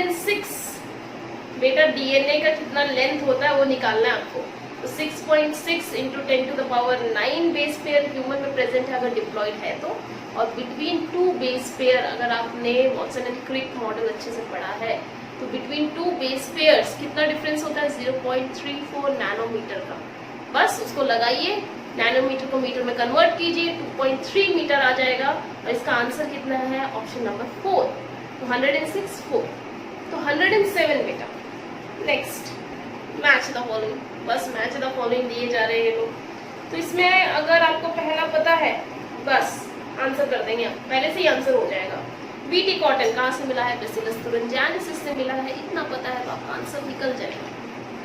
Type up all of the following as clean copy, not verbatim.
106 बेटा डीएनए का कितना लेंथ होता है वो निकालना है आपको। तो 6.6 इंटू 10⁹ बेस पेयर ह्यूमन में प्रेजेंट है अगर डिप्लॉयड है तो, और बिटवीन 2 बेस पेयर, अगर आपने वॉटसन एंड क्रिक मॉडल अच्छे से पढ़ा है तो बिटवीन 2 बेस पेयर्स कितना डिफरेंस होता है 0.34 नैनोमीटर का। बस उसको लगाइए, नैनोमीटर को मीटर में कन्वर्ट कीजिए, 2.3 मीटर आ जाएगा और इसका आंसर कितना है ऑप्शन नंबर 4। तो 106 4, तो 107 बेटा। नेक्स्ट मैच द फॉलोइंग, बस मैच द फॉलोइंग दिए जा रहे हैं लोग। तो इसमें अगर आपको पहला पता है बस आंसर कर देंगे आप, पहले से ही आंसर हो जाएगा। बीटी कॉटन कहाँ से मिला है, बेसिलस तुरंजानेसिस से मिला है, इतना पता है तो आपका आंसर निकल जाएगा।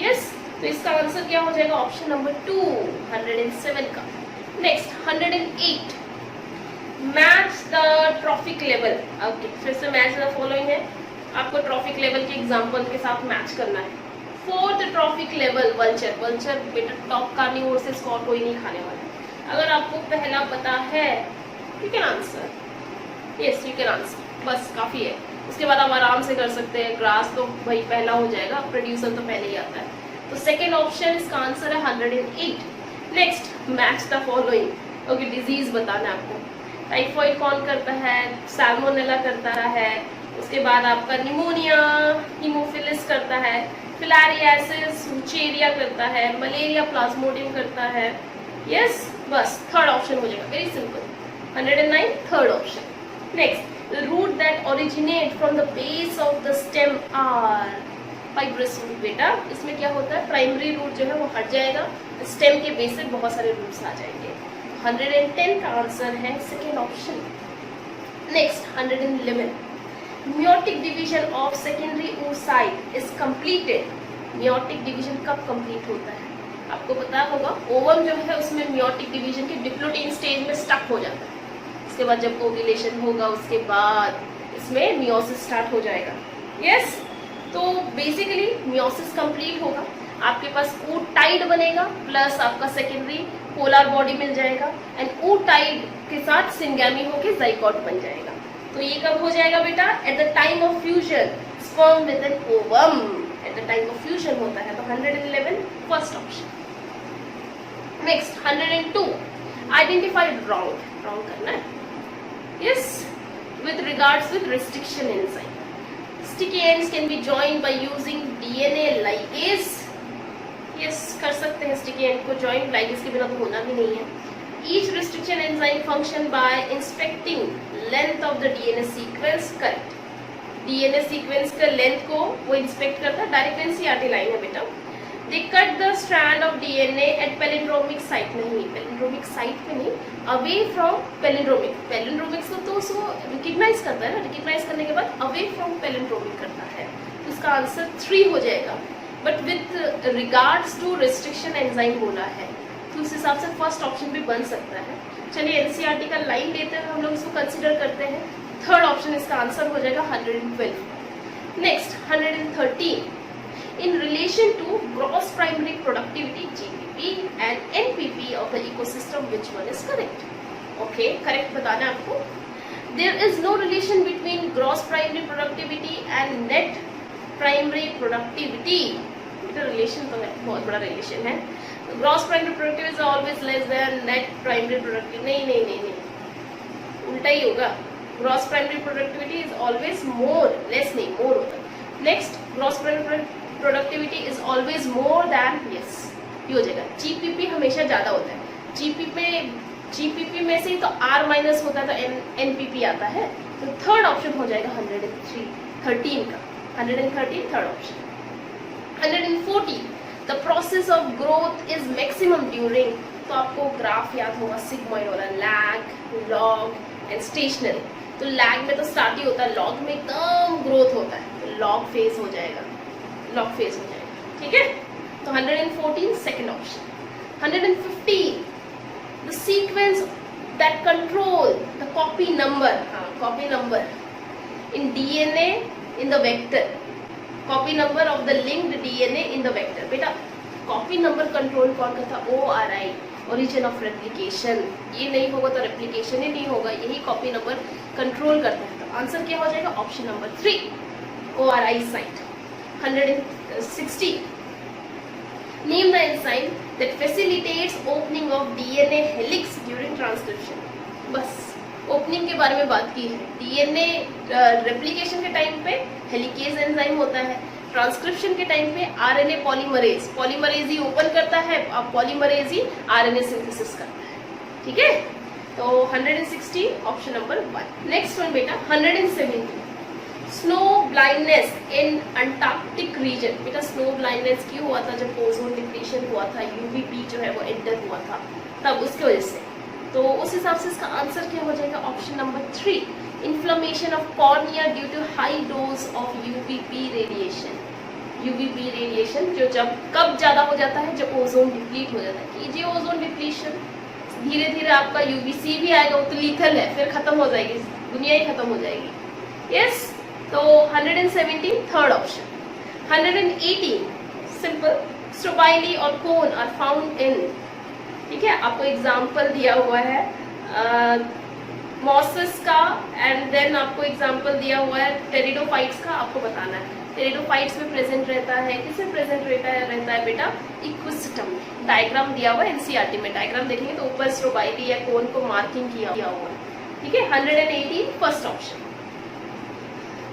यस, तो इसका आंसर क्या हो जाएगा ऑप्शन नंबर 2 107 का। Next 108 match the trophic level. Okay, फिर से मैच द फॉलोइंग है, आपको ट्रॉफिक लेवल के एग्जांपल के साथ मैच करना है। 4th trophic level vulture, vulture बेटा टॉप कार्निवोर से स्कॉर कोई नहीं खाने वाला। अगर आपको पहला पता है you can answer, yes you can answer, बस काफी है। उसके बाद आप आराम से कर सकते हैं, ग्रास तो भाई पहला हो जाएगा, प्रोड्यूसर तो पहले ही आता है। तो सेकेंड ऑप्शन इसका आंसर है 108। Next match the following. Okay, disease बताना है आपको। टाइफॉइड कौन करता है, सैल्मोनेला करता है, उसके बाद आपका निमोनिया, हीमोफिलिस करता है, फिलारियासिस वुचेरिया करता है, मलेरिया प्लाज्मोडियम करता है। यस, बस थर्ड ऑप्शन हो जाएगा, very simple. 109 third option. Next the root that originate from the base of the stem are fibrous root। बेटा इसमें क्या होता है, प्राइमरी रूट जो है वो हट जाएगा, स्टेम के बेस से बहुत सारे रूट्स आ जाएंगे। 110 का आंसर है second option. Next 111 meiotic division of secondary oocyte is completed। meiotic division कब कंप्लीट होता है आपको पता होगा, ओवम जो है उसमें meiotic division के डिप्लोटीन स्टेज में स्टक हो जाता है। उसके बाद जब ओव्यूलेशन होगा उसके बाद इसमें मियोसिस स्टार्ट हो जाएगा। यस, तो बेसिकली मियोसिस कंप्लीट होगा, आपके पास oocyte बनेगा प्लस आपका सेकेंडरी पोलर बॉडी मिल जाएगा एंड oocyte के साथ सिंगैमी होके जाइगोट बन जाएगा। तो ये कब हो जाएगा बेटा, at the time of fusion sperm with an ovum, at the time of fusion होता है। तो 111 first option. Next 102 identified wrong, wrong करना है। Yes, with regards with restriction enzyme, sticky ends can be joined by using DNA ligase। Yes, कर सकते हैं sticky end को join, ligase के बिना तो होना भी नहीं है। Each restriction enzyme function by inspecting length of the DNA sequence, correct। DNA sequence का length को वो inspect करता है, डायरेक्ट NCERT लाइन है बेटा। They cut the strand of DNA at palindromic site, नहीं palindromic site पे नहीं, away from palindromic। palindromic तो उसको recognize करता है ना, recognize करने के बाद away from palindromic करता है, तो इसका आंसर 3 हो जाएगा। But with regards to restriction enzyme बोला है तो उस हिसाब से फर्स्ट ऑप्शन भी बन सकता है। चलिए एनसीईआरटी का लाइन लेते हैं, हम लोग इसको कंसिडर करते हैं। थर्ड ऑप्शन इसका आंसर हो जाएगा 112। Next 113 in relation to gross primary productivity GPP and NPP of the ecosystem, which one is correct? Okay, correct बताना है आपको। There is no relation between gross primary productivity and net primary productivity। बेटा relation तो है, बहुत बड़ा relation है। Gross primary productivity is always less than net primary productivity। नहीं नहीं नहीं नहीं, उल्टा ही होगा। Gross primary productivity is always more, less नहीं more होता है। Next gross primary productivity is always more than, yes ये हो जाएगा। जीपीपी हमेशा ज्यादा होता है, जीपीपी में से तो आर माइनस होता है तो एनपीपी आता है। तो थर्ड ऑप्शन हो जाएगा 113 का, 113 third option. 114 the process of growth is maximum during, तो आपको ग्राफ याद होगा सिग्मॉइड वाला, लैग लॉग एंड स्टेशनरी। तो लैग में तो स्टार्ट ही होता है, लॉग में एकदम ग्रोथ होता है, तो लॉग फेज हो जाएगा, लॉग फेज हो जाएगा। ठीक है, तो 114 second option. 115 the sequence that control the copy number, हाँ copy number in DNA in the vector, copy number of the linked DNA in the vector. बेटा कॉपी नंबर कंट्रोल कौन करता, ORI ओरिजिन ऑफ रेप्लिकेशन। ये नहीं होगा तो replication ही नहीं होगा, यही कॉपी नंबर कंट्रोल करता है। तो आंसर क्या हो जाएगा option number 3। ORI site. 160. Name the enzyme that facilitates opening of DNA helix during transcription. बस ओपनिंग के बारे में बात की है। डीएनए रेप्लिकेशन के टाइम पे हेलिकेज एंजाइम होता है, ट्रांसक्रिप्शन के टाइम पे आरएनए पॉलीमरेज ही ओपन करता है, अब पॉलीमरेज ही आरएनए सिंथेसिस करता है। ठीक है, तो 160 ऑप्शन नंबर 1। नेक्स्ट वन बेटा 170, snow blindness in Antarctic region. बेटा स्नो ब्लाइंडनेस क्यों हुआ था? जब ओजोन डिप्लीशन हुआ था, यूवीपी जो है वो एंटर हुआ था, तब उसकी वजह से। तो उस हिसाब से इसका आंसर क्या हो जाएगा? Option number 3, inflammation of cornea due to high dose of UVB radiation. UVB radiation जो जब कब ज्यादा हो जाता है? जब ओजोन डिप्लीट हो जाता है। कीजिए ओजोन डिप्लीशन, धीरे धीरे आपका यूवीसी भी आएगा, वो तो लीथल है, फिर खत्म हो जाएगी, दुनिया ही खत्म हो जाएगी। यस, तो 170 थर्ड ऑप्शन। 180 सिंपल, स्ट्रोबाइली और कोन आर फाउंड इन। ठीक है, आपको एग्जाम्पल दिया हुआ है मॉसेस का, एंड देन आपको एग्जाम्पल दिया हुआ है टेरिडोफाइट्स का। आपको बताना है टेरिडोफाइट्स में प्रेजेंट रहता है, किसमें प्रेजेंट रहता है बेटा? इक्विस्टम में। डायग्राम दिया हुआ है एनसीईआरटी में, डायग्राम देखेंगे तो ऊपर स्ट्रोबाइली या कोन को मार्किंग किया हुआ है। ठीक है, 180 first option.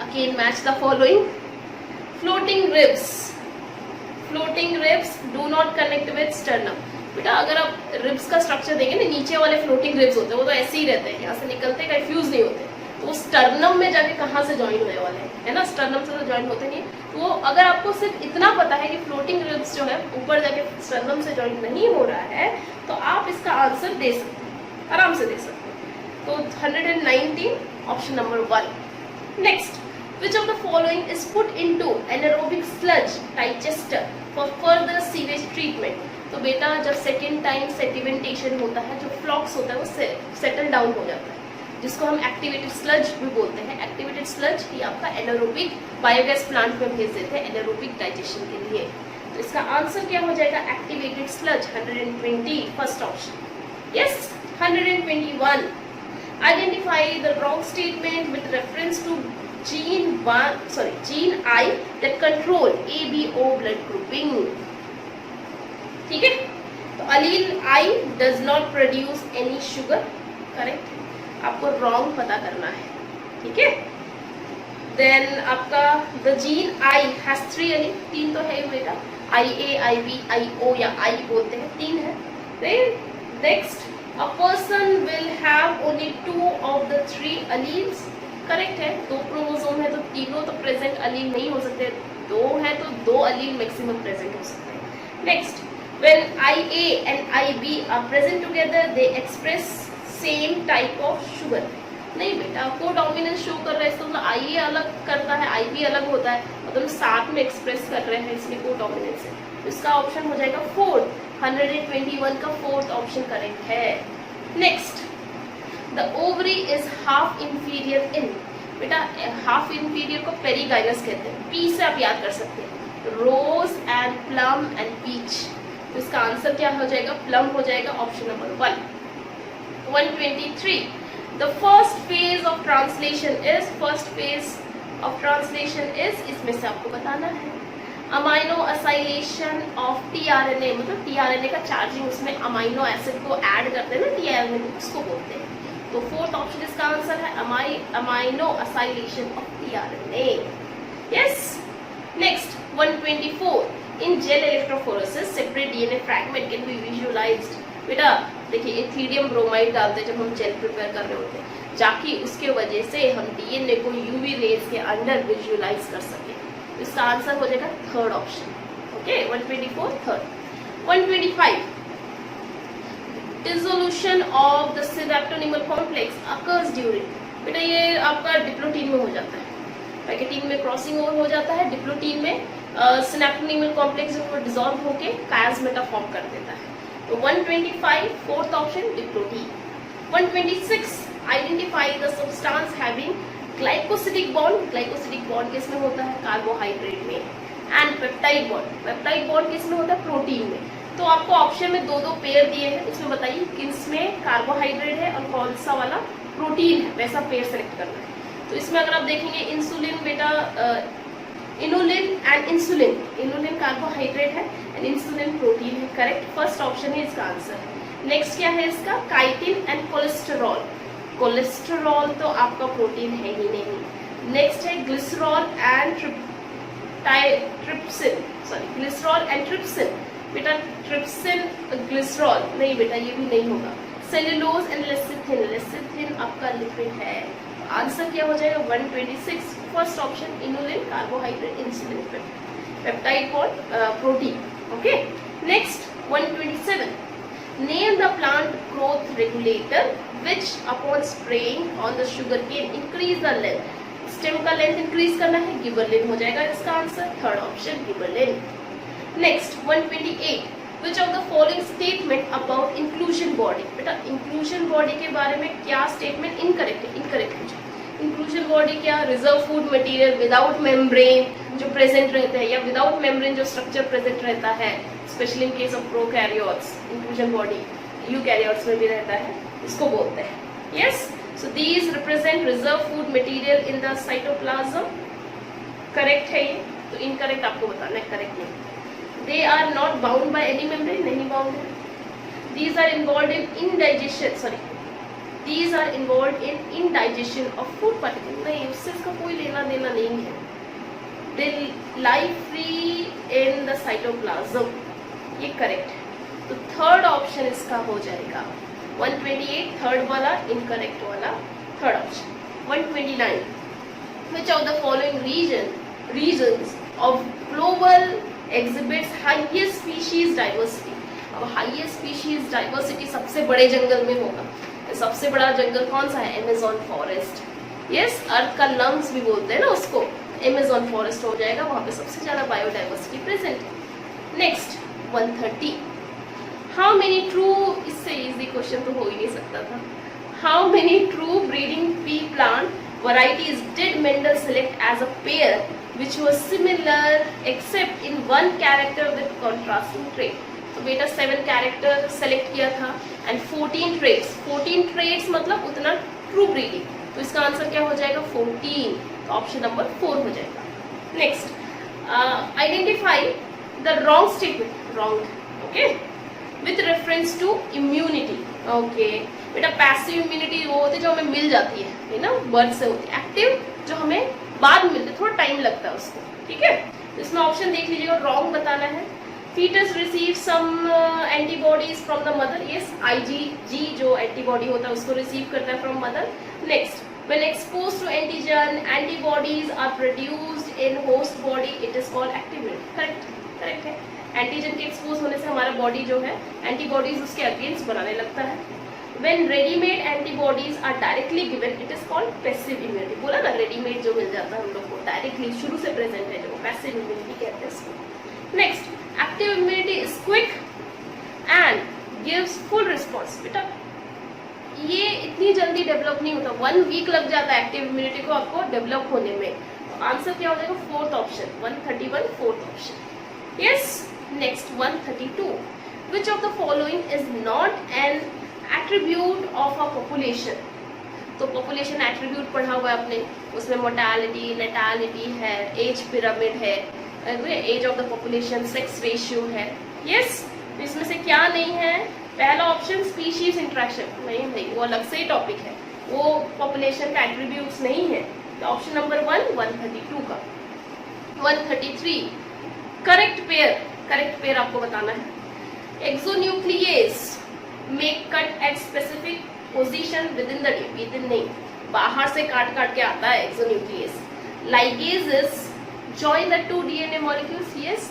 Again match the following. Floating ribs do not connect with sternum. बेटा अगर आप रिब्स का स्ट्रक्चर देखें ना, नीचे वाले फ्लोटिंग रिब्स होते हैं, वो तो ऐसे ही रहते हैं, यहाँ से निकलते कंफ्यूज नहीं होते, तो वो स्टर्नम में जाके कहाँ से ज्वाइन होने वाले हैं, है ना? स्टर्नम से तो ज्वाइन होते नहीं। तो अगर आपको सिर्फ इतना पता है कि फ्लोटिंग रिब्स जो है ऊपर जाके स्टर्नम से ज्वाइन नहीं हो रहा है, तो आप इसका आंसर दे सकते हैं, आराम से दे सकते हैं। तो 119 option number 1। Next, which of the following is put into anaerobic sludge digester for further sewage treatment? तो बेटा जब सेकेंड टाइम सेडिमेंटेशन होता है, जो फ्लॉक्स होता है वो सेटल डाउन हो जाता है, जिसको हम एक्टिवेटेड स्लज भी बोलते हैं। एक्टिवेटेड स्लज ही आपका एनारोबिक बायोगैस प्लांट में भेज देते हैं एनारोबिक डाइजेशन के लिए। तो इसका आंसर क्या हो जाएगा? Activated sludge 120 first option. Yes, 121, identify the wrong statement with reference to gene I that control ABO blood grouping। ठीक है, तो अलील I does not produce any sugar, correct. आपको रॉन्ग पता करना है, ठीक है। देन आपका द जीन I has 3 अलील, 3 तो है बेटा, IA, IB, IO या I बोलते हैं, 3 है। Then next, a person will have only 2 of the 3 alleles, correct है। 2 क्रोमोसोम है तो तीनों तो प्रेजेंट अलील नहीं हो सकते, 2 है तो 2 अलील मैक्सिमम प्रेजेंट हो सकते हैं। Next, when IA and IB are present together they express same type of sugar। नहीं बेटा, कोडोमिनेंस शो कर रहा है, इसका मतलब IA अलग करता है, IB अलग होता है, मतलब साथ में एक्सप्रेस कर रहे हैं, इसलिए कोडोमिनेंस है। इसका ऑप्शन हो जाएगा 4, 121 का 4th ऑप्शन करेक्ट है। Next, the ovary is half inferior in. बेटा हाफ इंफीरियर को पेरीगाइनस कहते हैं, पी से आप याद कर सकते हैं, रोज एंड प्लम एंड पीच। तो इसका आंसर क्या हो जाएगा? प्लम हो जाएगा, option number 1। 123, the first phase of translation is, इसमें से आपको बताना है अमाइनो असाइलेशन ऑफ टीआरएनए, मतलब टीआरएनए का चार्जिंग, उसमें अमाइनो एसिड को ऐड करते हैं ना टीआरएनए, उसको बोलते हैं। तो 4th ऑप्शन इसका आंसर है amino acylation of tRNA. Yes. Next 124, in gel electrophoresis separate DNA fragment can be visualised. बेटा देखिए इथीरियम ब्रोमाइड डालते हैं जब हम जेल प्रिपेयर कर रहे होते हैं, जाकि उसके वजह से हम डीएनए को यूवी रेज के अंडर विजुअलाइज कर सके। इसका आंसर हो जाएगा 3rd option. Okay, 124 3rd। 125, dissolution of the synaptonemal complex occurs during. बेटा ये आपका डिप्लोटीन में हो जाता है, पैकेटीन में क्रॉसिंग ओवर हो जाता है, डिप्लोटीन में सिनेप्टोनिमल कॉम्प्लेक्स जो डिसॉल्व होके कायस्मेटा फॉर्म कर देता है। तो 125 4th option diplotene. 126, identify the substance having glycosidic bond. Glycosidic bond किसमें होता है? कार्बोहाइड्रेट में। एंड पेप्टाइड बॉन्ड किसमें होता है? प्रोटीन में। तो आपको ऑप्शन में 2 पेयर दिए हैं, उसमें बताइए किसमें कार्बोहाइड्रेट है और कौन सा वाला प्रोटीन है, वैसा पेयर सेलेक्ट करना है। तो इसमें अगर आप देखेंगे इंसुलिन बेटा एंड इंसुलिन, इनुलिन कार्बोहाइड्रेट है एंड इंसुलिन प्रोटीन है। करेक्ट, फर्स्ट ऑप्शन है इसका आंसर। नेक्स्ट क्या है इसका, काइटिन एंड कोलेस्टेरॉल। कोलेस्टेरॉल तो आपका प्रोटीन है ही नहीं। नेक्स्ट है glycerol and trypsin, sorry glycerol and trypsin. बेटा ट्रिप्सिन ग्लिसरॉल नहीं बेटा, ये भी नहीं होगा। सेल्यूलोज एंड लेसिथिन, लेसिथिन आपका लिपिड है। आंसर क्या हो जाएगा 126, first option inulin carbohydrate insulin peptide bond protein. Okay, next 127, name the plant growth regulator which upon spraying on the sugarcane increase the length. Stem का length increase करना है, gibberellin हो जाएगा इसका answer, third option gibberellin. Next 128, which of the following statement about inclusion body। बेटा inclusion body के बारे में क्या स्टेटमेंट इनकरेक्ट है, इनकरेक्ट हो जाए। inclusion body क्या, reserve food material without membrane जो प्रेजेंट रहते हैं, या विदाउट मेम्ब्रेन जो स्ट्रक्चर प्रेजेंट रहता है, specially in case of prokaryotes. inclusion body eukaryotes में भी रहता है, इसको बोलते हैं। Yes, so these represent reserve food material in the cytoplasm. Correct है ये, तो इनकरेक्ट आपको बताना है, करेक्ट नहीं। They are not bound by any membrane, नहीं bound है। These are involved in indigestion, sorry, these are involved in indigestion of food particles, नहीं, उससे इसका कोई लेना देना नहीं है। They lie free in the cytoplasm, ये करेक्ट है। तो थर्ड ऑप्शन इसका हो जाएगा 128, थर्ड वाला इनकरेक्ट वाला third option. 129, which of the following regions of global exhibits highest species diversity। अब highest species diversity सबसे बड़े जंगल में होगा, सबसे बड़ा जंगल कौन सा है, अमेज़न फॉरेस्ट। यस, अर्थ का लंग्स भी बोलते हैं ना उसको, अमेज़न फॉरेस्ट हो जाएगा, वहां पे सबसे ज्यादा बायोडाइवर्सिटी प्रेजेंट है। नेक्स्ट 130, हाउ मेनी ट्रू, इससे इजी क्वेश्चन तो हो ही नहीं सकता था। How many true breeding P plant varieties did Mendel select as a pair which was similar except in one character with contrasting trait। तो बेटा 7 character select किया था एंड 14 ट्रेट्स, 14 ट्रेट्स मतलब उतना ट्रू ब्रीडिंग, तो इसका आंसर क्या हो जाएगा 14, तो ऑप्शन नंबर 4 हो जाएगा। Next, identify the wrong statement, wrong, okay, with reference to immunity. Okay बेटा, पैसिव इम्यूनिटी वो होती है जो हमें मिल जाती है ना, बर्थ से होती है। एक्टिव जो हमें बाद में मिलती है, थोड़ा टाइम लगता है उसको, ठीक है। तो इसमें ऑप्शन देख लीजिएगा, रॉन्ग बताना है। Foetus receive some antibodies from the mother, yes, IgG जो एंटीबॉडी होता है उसको रिसीव करता है from mother. Next, when exposed to antigen antibodies are produced in host body it is called active immunity। Correct, correct है। Antigen के expose होने से हमारा बॉडी जो है एंटीबॉडीज उसके अगेंस्ट बनाने लगता है। When ready-made antibodies are directly given, it is called passive immunity। बोला ना, रेडीमेड जो मिल जाता है हम लोग को डायरेक्टली शुरू से प्रेजेंट है, जो पैसिव इम्यूनिटी कहते हैं इसको। Next, active immunity is quick and gives full response. बेटा ये इतनी जल्दी डेवलप नहीं होता, 1 वीक लग जाता है एक्टिव इम्यूनिटी को आपको डेवलप होने में। तो आंसर क्या हो जाएगा, fourth option, 131 fourth option. Yes, next 132, which of the following is not an attribute of a population। तो पॉपुलेशन एट्रीब्यूट पढ़ा हुआ है आपने, उसमें मोर्टेलिटी, नेटालिटी है, एज पिरामिड है, age of the population, sex ratio है। यस, तो इसमें से क्या नहीं है, पहला ऑप्शन स्पीशीज इंट्रैक्शन, नहीं भाई वो अलग से ही टॉपिक है, वो पॉपुलेशन का एट्रीब्यूट्स नहीं है। तो ऑप्शन नंबर 1 132 का। 133, करेक्ट पेयर आपको बताना है। Exonuclease make cut at specific position within the within नहीं, बाहर से काट के आता है exonuclease. ligases join the 2 DNA molecules, yes,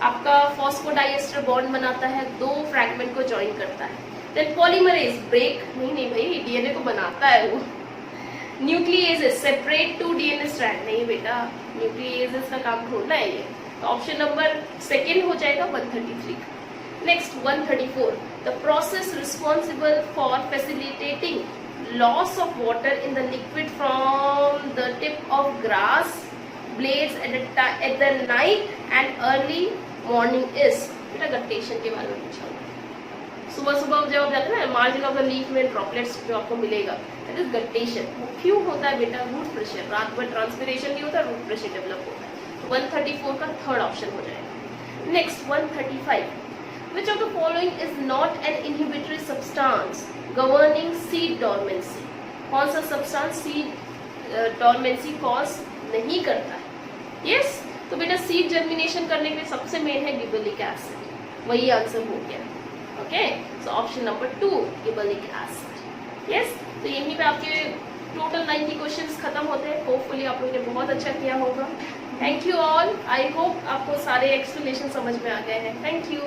आपका फॉस्फोडाइएस्टर बॉन्ड बनाता है, 2 फ्रैगमेंट को ज्वाइन करता है। then polymerase break, नहीं भाई डीएनए को बनाता है वो। nucleases separate 2 DNA strand, नहीं बेटा न्यूक्लियेजेस का काम थोड़ा है ये। तो ऑप्शन नंबर 2 हो जाएगा 133 का। Next 134, the process responsible for facilitating loss of water in the liquid from the tip of grass blades at the night and early morning is। बेटा गट्टेशन के बारे में पूछा, सुबह सुबह जब आप जाते हैं ना, मार्जिन ऑफ द लीफ में ड्रॉपलेट्स जो आपको मिलेगा, दैट इज गट्टेशन। वो क्यों होता है बेटा, रूट प्रेशर, रात भर ट्रांसपिरेशन नहीं होता, रूट प्रेशर डेवलप होता है, 134 का थर्ड ऑप्शन हो जाएगा। Next 135, which of the following is not an inhibitory substance governing seed dormancy? कौन सा सब्सटेंस सीड डॉर्मेंसी कॉज नहीं करता है? यस, तो बेटा सीड जर्मिनेशन करने के लिए सबसे मेन है गिबरेलिक एसिड, वही आंसर हो गया। Okay, so option number 2 gibberellic acid. Yes, तो यहीं पे आपके टोटल 90 क्वेश्चंस खत्म होते हैं। होपफुली आप लोगों ने बहुत अच्छा किया होगा। Thank you all, I hope आपको सारे एक्सप्लेनेशन समझ में आ गए हैं। Thank you.